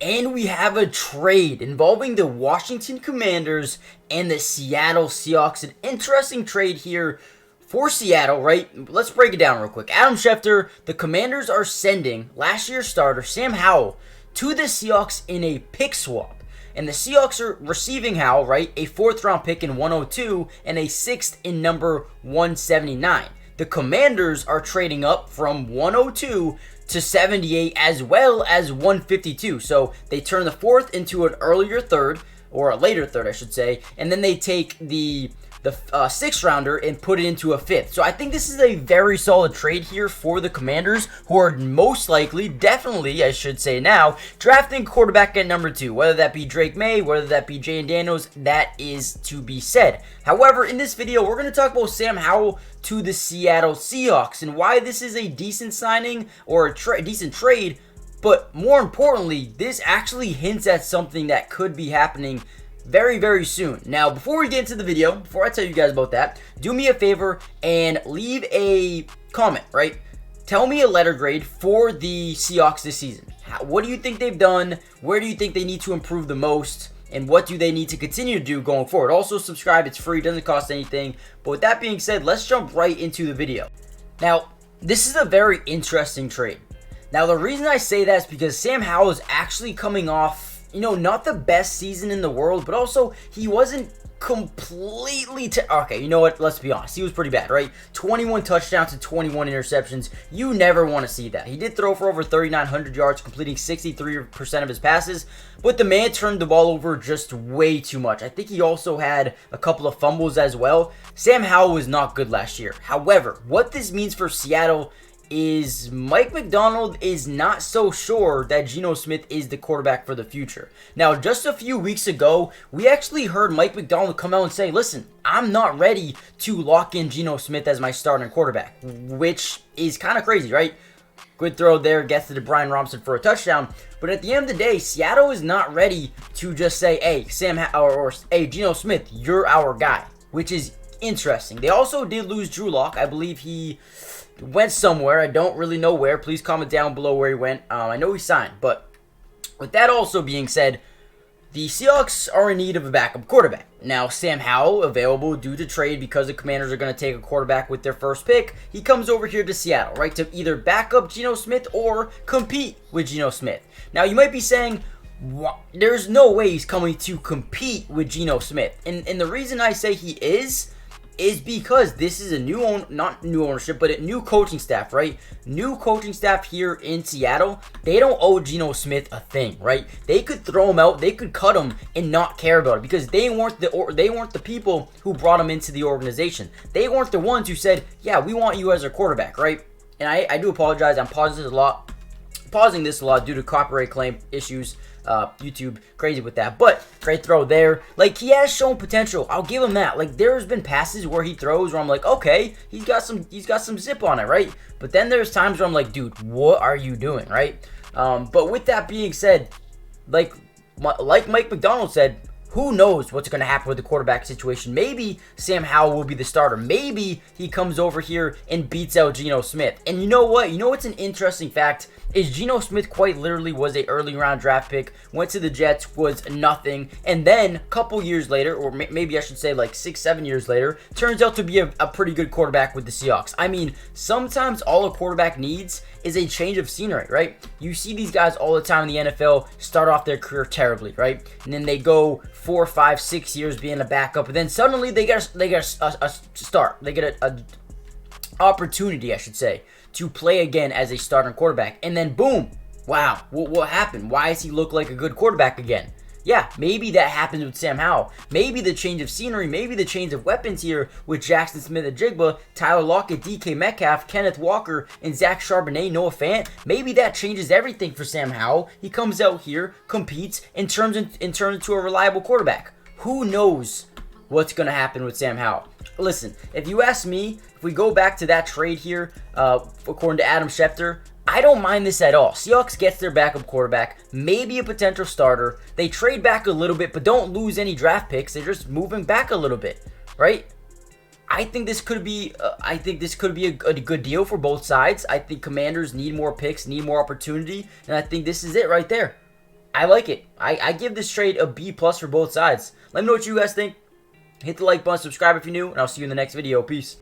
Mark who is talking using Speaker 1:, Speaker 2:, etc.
Speaker 1: And we have a trade involving the Washington Commanders and the Seattle Seahawks. An interesting trade here for Seattle, right? Let's break it down real quick. Adam Schefter, the Commanders are sending last year's starter, Sam Howell, to the Seahawks in a pick swap. And the Seahawks are receiving Howell, right? A 4th round pick in 102 and a 6th in number 179. The Commanders are trading up from 102 to 78 as well as 152. So they turn the 4th into an earlier 3rd, or a later 3rd, I should say, and then they take the 6th rounder and put it into a 5th. So I think this is a very solid trade here for the Commanders, who are most likely, definitely, I should say now, drafting quarterback at number 2. Whether that be Drake May, whether that be Jay Daniels, that is to be said. However, in this video, we're going to talk about Sam Howell to the Seattle Seahawks and why this is a decent signing or a decent trade. But more importantly, this actually hints at something that could be happening very, very soon. Now, before we get into the video, before I tell you guys about that, do me a favor and leave a comment, right? Tell me a letter grade for the Seahawks this season. What do you think they've done? Where do you think they need to improve the most? And what do they need to continue to do going forward? Also, subscribe. It's free. Doesn't cost anything. But with that being said, let's jump right into the video. Now, this is a very interesting trade. Now, the reason I say that is because Sam Howell is actually coming off, not the best season in the world, but also he wasn't completely okay, you know what? Let's be honest. He was pretty bad, right? 21 touchdowns to 21 interceptions. You never want to see that. He did throw for over 3,900 yards, completing 63% of his passes, but the man turned the ball over just way too much. I think he also had a couple of fumbles as well. Sam Howell was not good last year. However, what this means for Seattle is Mike Macdonald is not so sure that Geno Smith is the quarterback for the future. Now, just a few weeks ago, we actually heard Mike Macdonald come out and say, listen, I'm not ready to lock in Geno Smith as my starting quarterback, which is kind of crazy, right? Good throw there, gets to Brian Robinson for a touchdown. But at the end of the day, Seattle is not ready to just say, hey, hey, Geno Smith, you're our guy, which is interesting. They also did lose Drew Lock. I believe he went somewhere. I don't really know where. Please comment down below where he went. I know he signed. But with that also being said, the Seahawks are in need of a backup quarterback. Now, Sam Howell, available due to trade because the Commanders are going to take a quarterback with their first pick. He comes over here to Seattle, right, to either back up Geno Smith or compete with Geno Smith. Now, you might be saying, there's no way he's coming to compete with Geno Smith. And the reason I say he is because this is a not new ownership, but a new coaching staff, right? New coaching staff here in Seattle. They don't owe Geno Smith a thing, right? They could throw him out, they could cut him and not care about it because they weren't the people who brought him into the organization. They weren't the ones who said, yeah, we want you as our quarterback, right? And I do apologize. I'm pausing this a lot due to copyright claim issues. YouTube crazy with that, but great throw there. Like, he has shown potential. I'll give him that. Like, there's been passes where he throws where I'm like, okay, he's got some zip on it, right? But then there's times where I'm like, dude, what are you doing, right? But with that being said, like Mike Macdonald said, who knows what's going to happen with the quarterback situation? Maybe Sam Howell will be the starter. Maybe he comes over here and beats out Geno Smith. And you know what? You know what's an interesting fact? Is Geno Smith quite literally was a early round draft pick, went to the Jets, was nothing, and then a couple years later, or maybe I should say like 6-7 years later, turns out to be a pretty good quarterback with the Seahawks. I mean, sometimes all a quarterback needs is a change of scenery, right? You see these guys all the time in the NFL start off their career terribly, right? And then they go 4, 5, 6 years being a backup, and then suddenly they get a start. They get a opportunity, I should say, to play again as a starting quarterback. And then boom, wow, what happened? Why does he look like a good quarterback again? Yeah, maybe that happens with Sam Howell. Maybe the change of scenery, maybe the change of weapons here with Jackson Smith-Njigba, Tyler Lockett, DK Metcalf, Kenneth Walker, and Zach Charbonnet, Noah Fant. Maybe that changes everything for Sam Howell. He comes out here, competes, and turns into a reliable quarterback. Who knows what's going to happen with Sam Howell? Listen, if you ask me, if we go back to that trade here, according to Adam Schefter, I don't mind this at all. Seahawks gets their backup quarterback, maybe a potential starter. They trade back a little bit, but don't lose any draft picks. They're just moving back a little bit, right? I think this could be a good deal for both sides. I think Commanders need more picks, need more opportunity, and I think this is it right there. I like it. I give this trade a B+ for both sides. Let me know what you guys think. Hit the like button, subscribe if you're new, and I'll see you in the next video. Peace.